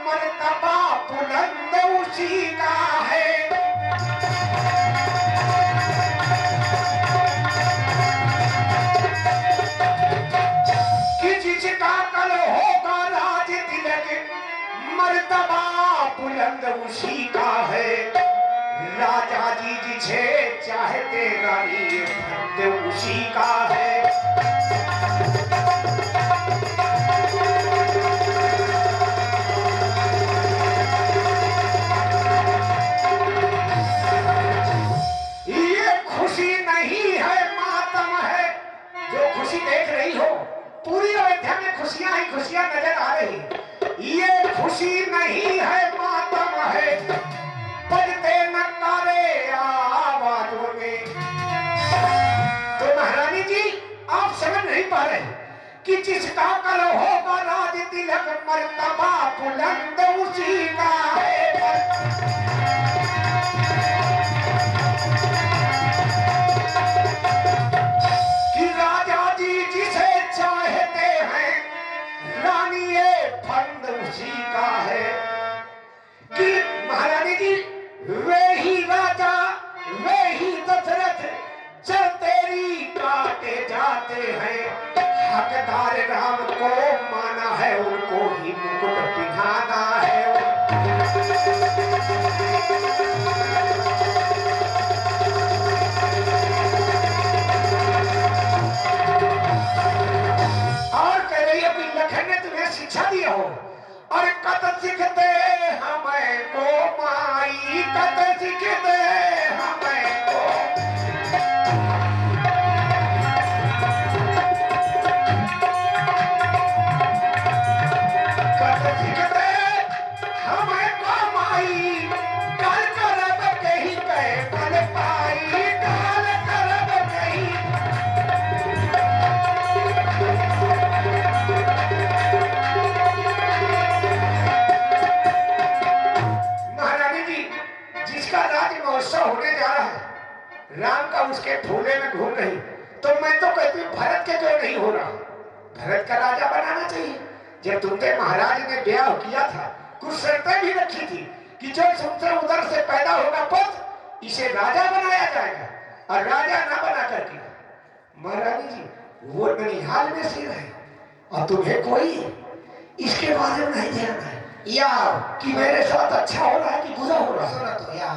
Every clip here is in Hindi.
मर्तबा बुलंद उसी का है। कि जिसका कल होगा राज तिलक मर्तबा बुलंद उसी का है। राजा जी जिसे चाहते रानी फंद उसी का है। ये खुशी नहीं है मातम है। जो खुशी देख रही हो पूरी अयोध्या में खुशियां ही खुशियां नजर आ रही। ये खुशी नहीं है मातम है। बजते नकारे आवाजों में। तो महारानी जी आप समझ नहीं पा रहे कि जिसका कल होगा राज तिलक मर्तबा बुलंद उसी का है। कि राजा जी जिसे चाहते हैं रानी ये फंद उसी का है। कि महारानी जी वे ही राजा वे ही दशरथ चल तेरी काटे जाते हैं। हकदार राम को माना है उनको ही मुकुट पिन्हाना है। और कह रही है कि लखन ने तुम्हें शिक्षा दी हो और कत सिखते हमें को माई कत सिखते हमें को। कत सिखते हमें को माई कल करब कही कहे कल पाई कल करब कही। जिसका राज महोत्सव होने जा रहा है राम का उसके फूले में घूम रही। तो मैं तो कहती हूँ भरत के क्यों नहीं हो रहा। भरत का राजा बनाना चाहिए। जब तुमने महाराज ने ब्याह किया था कुछ शर्तें भी रखी थी कि जो तुमसे उधर से पैदा होगा पुत्र इसे राजा बनाया जाएगा और राजा ना बना करके। महारानी जी वो ननिहाल में से रहे और तुम्हें कोई इसके बारे में नहीं ध्यान है या कि मेरे साथ अच्छा हो रहा है कि बुरा हो रहा है। तो या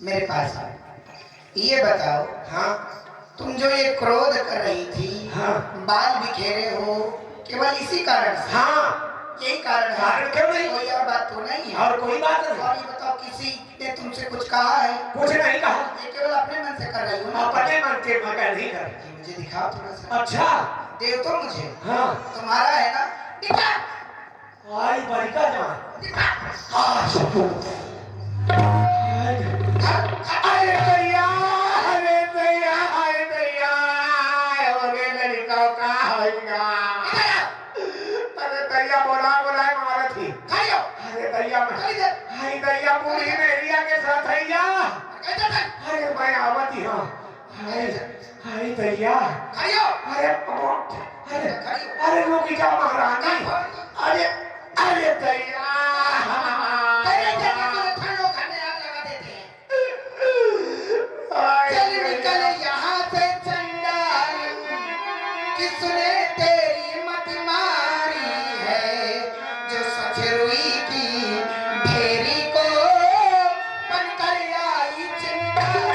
मेरे पास ये बताओ। हाँ तुम जो ये क्रोध कर रही थी हाँ बाल बिखेरे हो केवल इसी कारण से। हाँ यही कारण है। कारण क्यों नहीं? कोई और बात तो नहीं है। और कोई बात नहीं। और ये बताओ किसी ने तुमसे कुछ कहा है? कुछ नहीं कहा। ये केवल अपने मन से कर रही हो ना? अपने मन के मगर नहीं कर। मुझे दिखाओ थोड़ा सा। अच्छा देव तो मुझे। हाँ तुम्हारा है ना? दिखा। आई बालिका जान। दिखा। अरे दैया अरे दैया अरे दैया अरे लड़का का होगा। अरे दैया बोला बोला मारा थी। अरे दैया हाय दैया पूरी मेरिया के साथ हैया। अरे मैं आवती हूँ। हाय हाय दैया अरे अरे अरे रुक जा महारानी। अरे अरे दैया चल निकल यहाँ से चंडाल किसने तेरी मत मारी है जो सच रुई की ढेरी को बनकर आई चंडाल।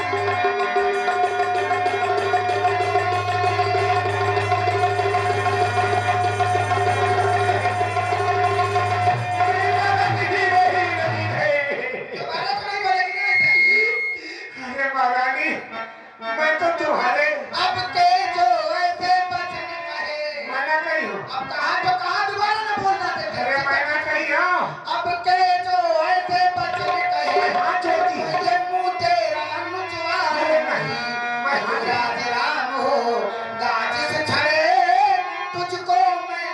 मैं तो तुम्हारे अब के जो ऐसे बचन कहे मना कही हूँ। अब कहाँ दोबारा ना बोलना थे। अरे मना कही हूँ। अब के जो ऐसे बचन कहे हाँ चोटी ये मुँह तेरा नुचवा नहीं मैं राज राम हो गाज से छड़े तुझको मैं।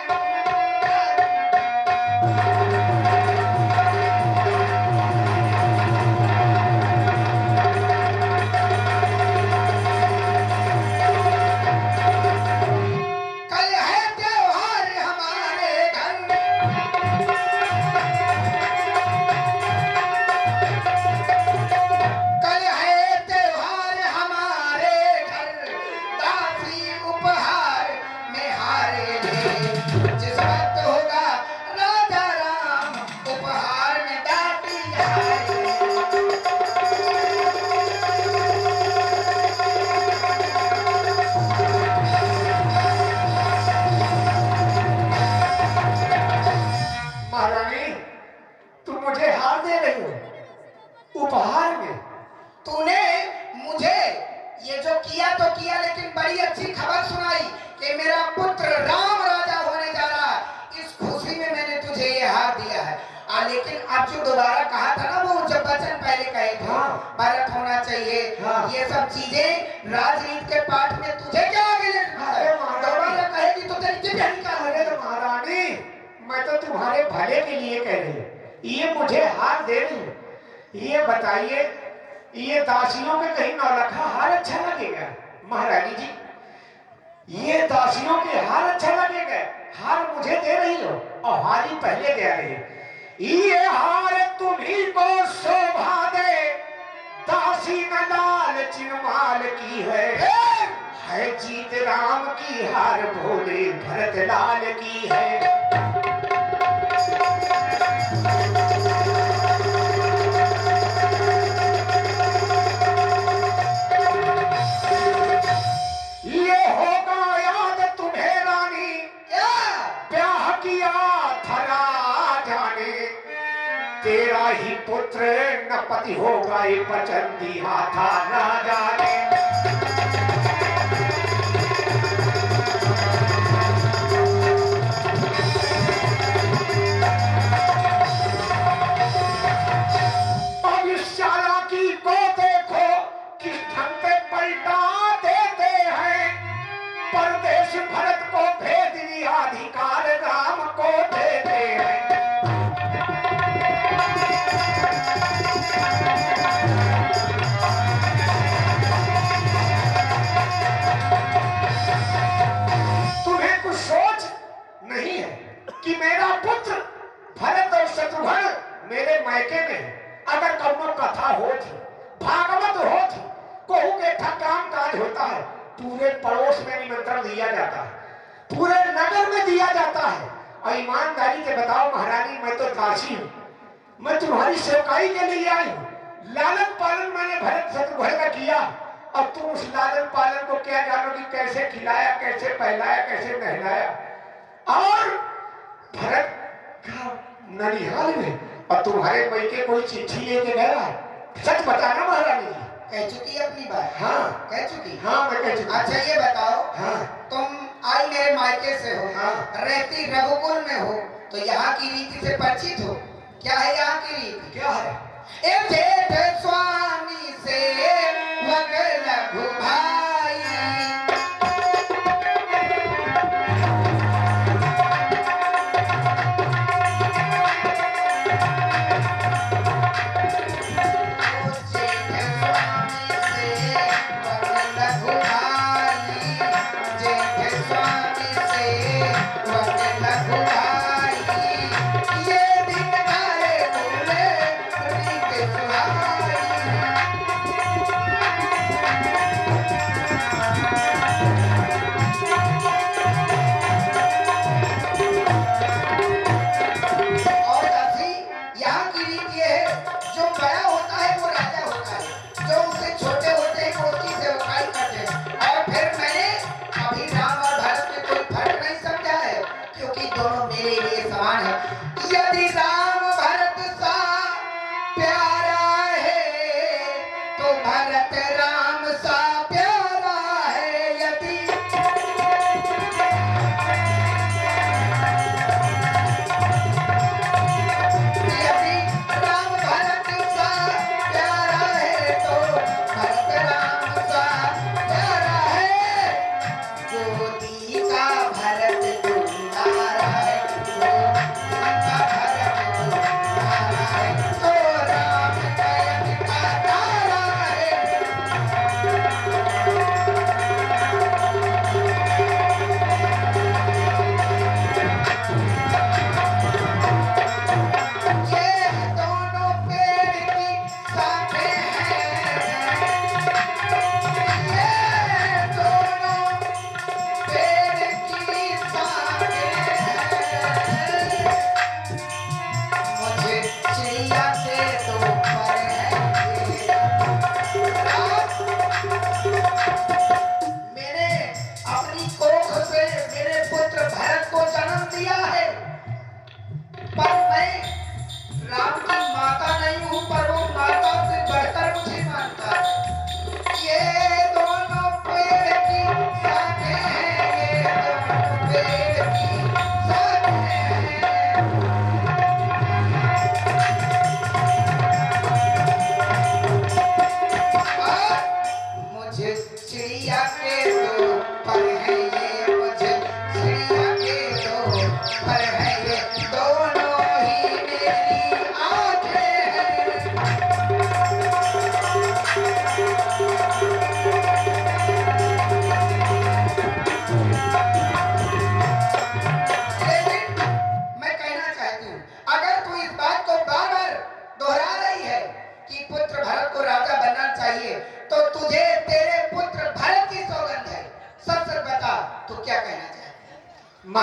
कल है त्योहार हमारे घर पांचों दोबारा कहा था ना, वो जब वचन पहले कहे थे हाँ। भरत होना चाहिए, हाँ। ये सब चीजें राजनीति के पाठ में तुझे क्या आगे लेना है? अरे महाराज। दोबारा कहेगी तो तेरी जिभ निकाल अरे तो महारानी, मैं तो तुम्हारे भले के लिए कह रही हूँ, ये मुझे हार दे रही हूँ। ये बताइए, ये दासियों के कहीं नौलखा हार अच्छा लगेगा महारानी जी? ये दासियों के हार अच्छा लगेगा? हार मुझे दे रही हो और हारी पहले दे रही हो। ये हार तुम्ही को शोभा दे, दासी न लाल चिन्माल की है जीत राम की, हार भोले भरत लाल की है। ये होगा याद तुम्हें रानी, क्या? ब्याह किया था राजाने, तेरा ही पुत्र न पति होगा, ये वचन दिया था राजा ने। अब इस चालाकी को देखो, किस ढंग से पलटा देते हैं। परदेश भरत को भेद दिया, अधिकार राम को देते हैं। तुम्हें कुछ सोच नहीं है कि मेरा पुत्र भरत और शत्रुघ्न मेरे मायके में अगर कौनो कथा होती, भागवत होती, कोहू के काम काज होता है, पूरे पड़ोस में निमंत्रण दिया जाता है, पूरे नगर में दिया जाता है। और ईमानदारी से बताओ महारानी, मैं तो दासी हूँ, मैं तुम्हारी सेवकाई के लिए आई हूँ। लालन पालन मैंने भरत शत्रुघ्न का किया, अब तुम उस लालन पालन को क्या जानो कि कैसे खिलाया, कैसे पहलाया, कैसे नहलाया। और भरत का ननिहाल में और तुम्हारे मायके कोई चिट्ठी लेके गया है? सच बताना महारानी जी। कह चुकी है अपनी बात? हाँ कह चुकी? हाँ मैं कह चुका। अच्छा ये बताओ, हाँ तुम आई मेरे मायके से हो, हाँ। रहती रघुकुल में हो, तो यहाँ की रीति से परिचित हो। क्या है यहाँ की रीति? क्या है? ए जेठ स्वामी से वग लघु भाई,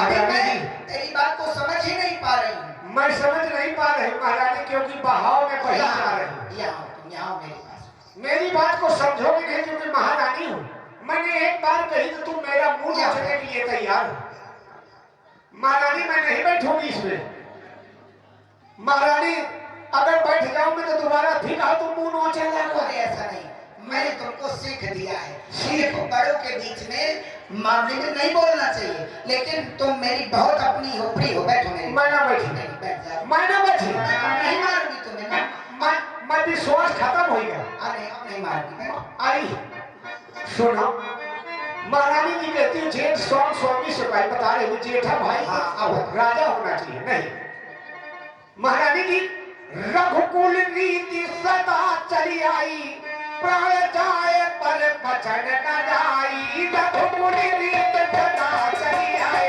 महारानी मैं जी तेरी बात को समझ ही नहीं पा रही हूँ। मैं समझ नहीं पा रही महारानी, क्योंकि बहाव में बही जा रही। यहाँ मेरे पास मेरी बात को समझोगी नहीं, क्योंकि महारानी हूँ। मैंने एक बार कही तो तुम मेरा मुंह नोचने के लिए तैयार हो। महारानी मैं नहीं बैठूंगी इसमें। महारानी अगर बैठ जाऊं मैं तो दोबारा फिर आओ तुम मुंह नोचे जाओ। अरे ऐसा नहीं, मैंने तुमको सीख दिया है। सीख बड़ों के बीच में मामले में नहीं बोलना चाहिए, लेकिन तुम मेरी बहुत अपनी ऊपरी हो। बैठो मेरी। मैं ना बैठी, नहीं बैठ जा। मैं ना बैठी, नहीं मारूंगी तुम्हें ना। मैं विश्वास खत्म हो गया। अरे अब नहीं मारूंगी। आई सुनो, महारानी जी कहती है जेठ स्वामी से भाई बता रहे हो जेठा भाई राजा होना चाहिए। नहीं महारानी जी, रघुकुल रीति सदा चली आई, प्राण जाए पर बचन न जाई। रघुकुल रीति सदा चली आई।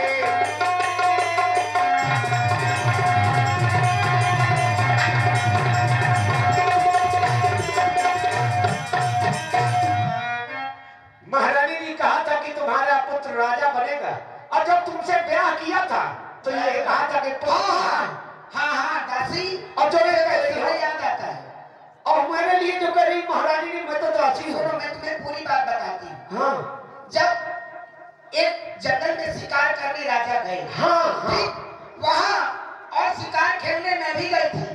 महारानी ने कहा था कि तुम्हारा पुत्र राजा बनेगा, और जब तुमसे ब्याह किया था तो ये कहा था कि हाँ दासी। और जो ये कहती तुम्हें है याद आता है। और मेरे लिए जो करी महारानी ने, मैं तो दासी हूँ। सुनो मैं तुम्हें पूरी बात बताती हूँ। हाँ जब एक जंगल में शिकार करने राजा गए, हाँ ठीक वहाँ और शिकार खेलने में भी गए थे।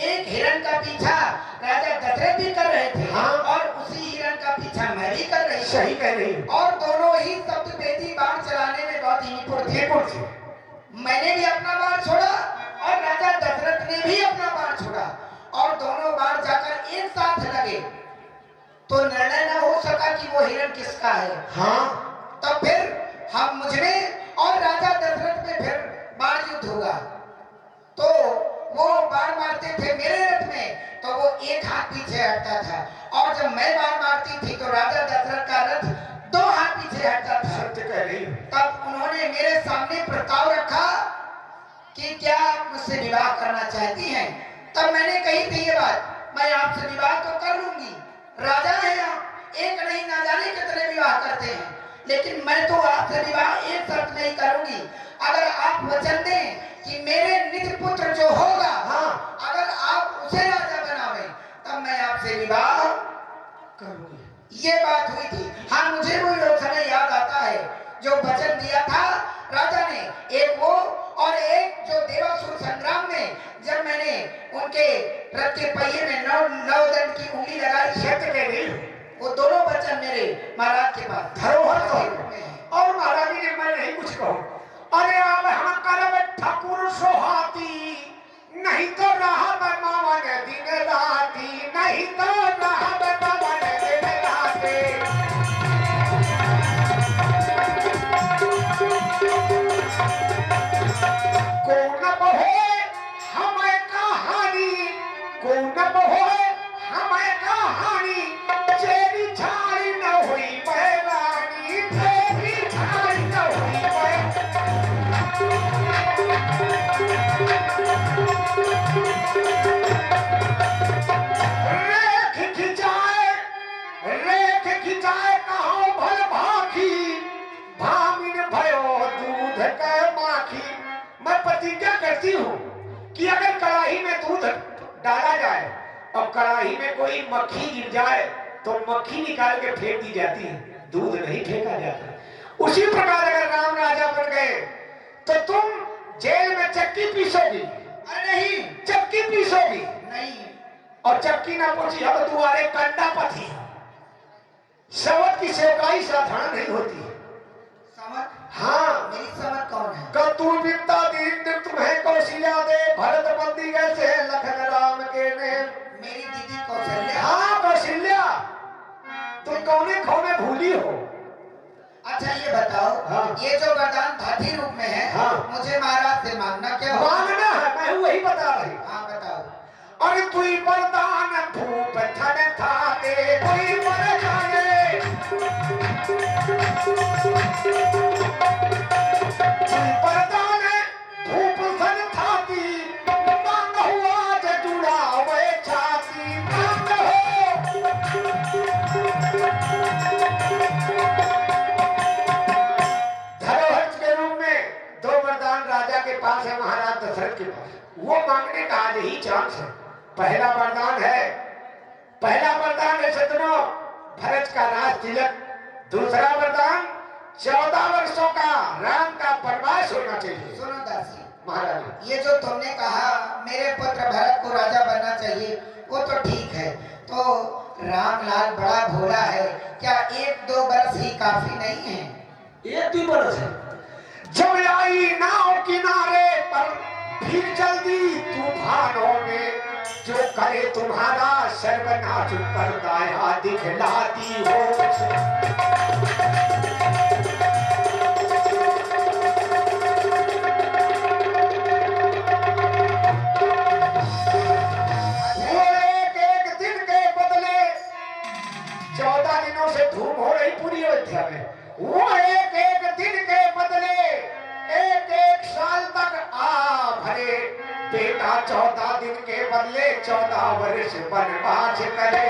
एक हिरण का पीछा राजा दशरथ भी कर रहे थे, हाँ। और उसी हिरण का पीछा मैं भी कर रही थी। सही कह रही हूँ। और दोनों ही शब्द बेदी बाण चलाने में बहुत ही निपुण थे। मैंने भी अपना बाण छोड़ा और राजा दशरथ ने भी अपना बाण छोड़ा, और दोनों बाण जाकर एक साथ लगे तो निर्णय न हो सका कि वो हिरण किसका है। हाँ तब फिर हम मुझमें और राजा दशरथ में फिर बाण युद्ध होगा। तो वो बाण मारते थे मेरे रथ में, तो वो एक हाथ पीछे हटता था, और जब मैं बाण मारती थी तो राजा दशरथ का रथ 2 हाथ पीछे हटता था। सत्य कह रही हूँ। तब उन्होंने मेरे सामने प्रस्ताव रखा कि क्या आप मुझसे विवाह करना चाहती हैं। तब मैंने कही थी ये बात, मैं आपसे विवाह तो कर लूंगी, राजा है आप, एक नहीं ना जाने कितने विवाह करते हैं, लेकिन मैं तो आपसे विवाह एक शर्त में ही करूंगी। अगर आप वचन दें कि मेरे निज पुत्र जो होगा, हाँ। अगर आप उसे राजा बनावे तब मैं आपसे विवाह करूंगी। ये बात हुई थी। हाँ मुझे वो समय याद आता है जो वचन दिया था राजा ने, एक वो और एक जो देवासुर संग्राम में जब मैंने उनके रथ के पहिए में नौ दंड की उंगली लगाई। सत्य कह रही हूँ। वो दोनों वचन मेरे महाराज के पास धरोहर तो। और महारानी ने मैं नहीं कुछ कहूँ। अरे अब हम करब ठाकुर सोहाती, नहीं तो रहब मावन दिन राती, नहीं तो रहब मावन दिन राती। कौन बहोए हमें कहानी, कौन बहोए हमें कहानी, तेरी छाई न हुई बैरानी, तेरी छाई न हुई रेख खिंचाए कहो भल भाखी, भामिन भयो दूध के माखी। मैं प्रतिज्ञा करती हूँ कि अगर कड़ाही में दूध डाला जाए और कड़ाही में कोई मक्खी गिर जाए तो मक्खी निकाल के फेंक दी जाती है, दूध नहीं फेंका जाता। उसी प्रकार अगर राम राजा बन गए तो तुम जेल में चक्की पीसोगी। अरे नहीं, चक्की पीसोगी नहीं, और चक्की ना पहुंची अब तुम्हारे कंडा पथी। सवत की सेवकाई साधारण नहीं होती। समझ? हाँ मेरी समझ कौन है? कतु विपता दीन तुम्हें कौशिल्या दे, भरत बंदी गए लखन राम के ने। मेरी दीदी कौशल्या। हाँ कौशल्या, तुम कौने खोने भूली हो। अच्छा ये बताओ, हाँ। ये जो वरदान हाथी रूप में है, हाँ। मुझे महाराज से मांगना क्या हो? मांगना है, मैं वही बता रही। हाँ बताओ। और तुई वरदान भूप थन थाते, तुई वरदान वरदान भूप थन थाती, मांग हुआ जे जुड़ा वे छाती, मांग हो। धरोहर के रूप में 2 वरदान वरदान राजा के पास है, महाराज दशरथ के पास। वो मांगने का आज ही चांस है। पहला वरदान है सज्जनों, भरत का राज तिलक। दूसरा वरदान 14 वर्षों का राम का वनवास होना चाहिए। सुनो दासी महाराज, ये जो तुमने कहा मेरे पुत्र भरत को राजा बनना चाहिए, वो तो ठीक है। तो रामलाल बड़ा भोला है, क्या 1-2 बरस ही काफी नहीं है? 1-2 बरस है। जब आई नाव किनारे पर फिर जल्दी तूफानों में, जो करे तुम्हारा सर्वनाश पर दाया दिखलाती हो। वो एक दिन के बदले 14 दिनों से धूम हो रही पूरी अयोध्या में। वो एक दिन के बदले 1 साल तक आ भरे। बेटा 14 दिन के बदले 14 वर्ष वनवास करे।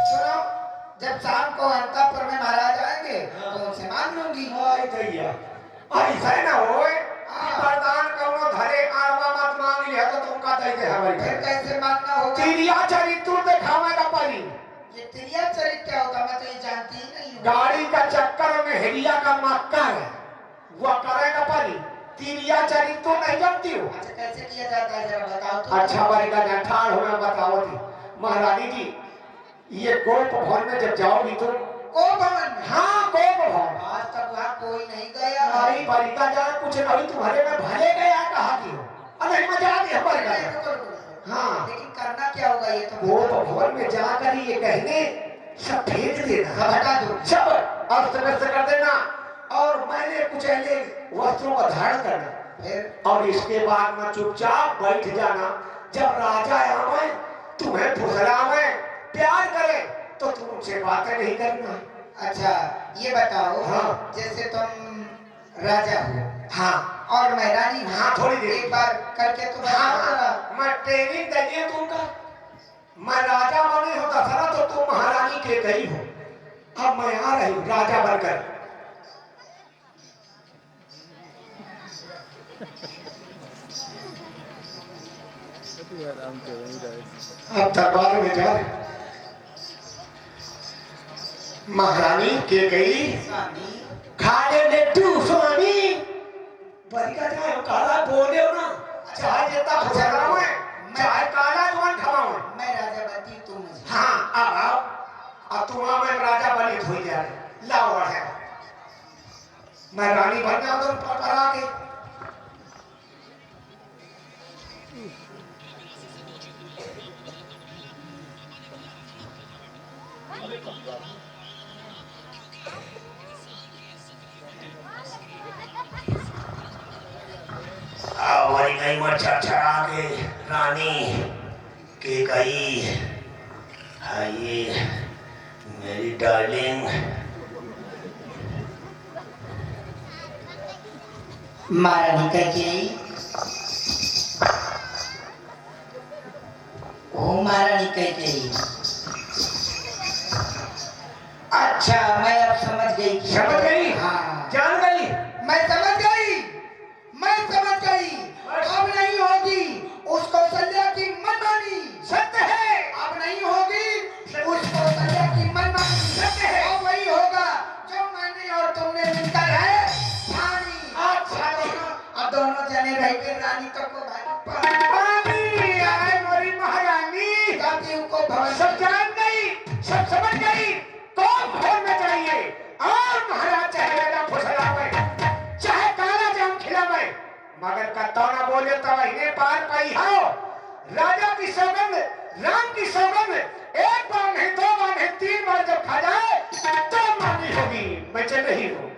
सुनो, जब शाम को अंतापुर में महाराज आएंगे तो उनसे मांग लूंगी। ऐसा ना हो वरदान कौनो धरे आरवा मत मांग लिया तो तुम का दे दे हमारी। फिर कैसे मांगना होगा? तिरिया चरित्र दिखावेगा पानी। ये त्रिया चरित्र क्या होता, मैं तो ये जानती ही नहीं हूँ। गाड़ी का चक्कर में हेरिया का मक्का है, वो करेगा पानी। तिरिया चरित्र तो नहीं जानती हो? अच्छा, कैसे किया जाता है जरा बताओ तो। अच्छा बनेगा, ठाड़ हो मैं बताओ थी। महारानी जी, ये गोप भवन में जब जाओगी तुम। को भवन में? हाँ, गोप भवन। आज तक वहाँ कोई नहीं गया। हमारी बालिका जाए कुछ नहीं, तुम्हारे में भले गया कहा की हो। अरे मजा भी हमारे रुको। हाँ, लेकिन करना क्या होगा ये तो गोप भवन में जाकर ये कहने सब फेंक देना, सब हटा दो, सब अस्त व्यस्त कर देना, और मैंने कुछ ऐसे वस्त्रों का धारण करना। फिर और इसके बाद में चुपचाप बैठ जाना। जब राजा आवे तुम्हें फुसलावे प्यार करे तो तुम उनसे बातें नहीं करना। अच्छा ये बताओ, हाँ। जैसे तुम राजा हो हाँ, और मैं रानी हूँ, हाँ, थोड़ी देर। एक बार करके तो बताओ जरा। मैं ट्रेनिंग दे तुमका। मैं राजा बने हो दशरथ तो तुम महारानी के गई हो। अब मैं आ रही हूँ राजा बनकर। अब दरबार में जा रहे। महारानी के गई स्वामी, खाने लड्डू स्वामी। बरिका चाहे काला बोले हो ना, चाहे देता फुसलाओ है, चाहे काला जुबान खवाओ है। मैं राजा बनती तुम मुझे। हाँ, अब आओ। अब तुम आओ, मैं राजा बनी धोई जा रहे। लाओ है, मैं रानी बन जाऊं तुम पर आके। वही कहीं मर चढ़ा के रानी के कही है, ये मेरी डार्लिंग। महारानी कैकेयी, ओ महारानी कैकेयी। अच्छा मैं अब समझ गई। समझ गई? हाँ जान गई? मैं समझ गई, मैं समझ गई। अब नहीं होगी उस कौशल्या की मनमानी। सत्य है। अब नहीं होगी उस कौशल्या की मनमानी। सत्य है। अब वही होगा जो मैंने और तुमने मिलकर है रानी। अच्छा, अब दोनों जने रहेंगे रानी तो को रानी आए मोरी महारानी। जातियों को भवन सब जान गई, सब समझ गई। कौन भवन में जाइए और महाराज चाहे राजा फुसलावे, चाहे काला जाम खिलावे, मगर कतौना बोले तो इन्हें पार पाई हो। राजा की सौगंध, राम की सौगंध, एक बार नहीं, 2 बार नहीं, 3 बार जब खा जाए तो मानी होगी। मैं चल रही हूँ।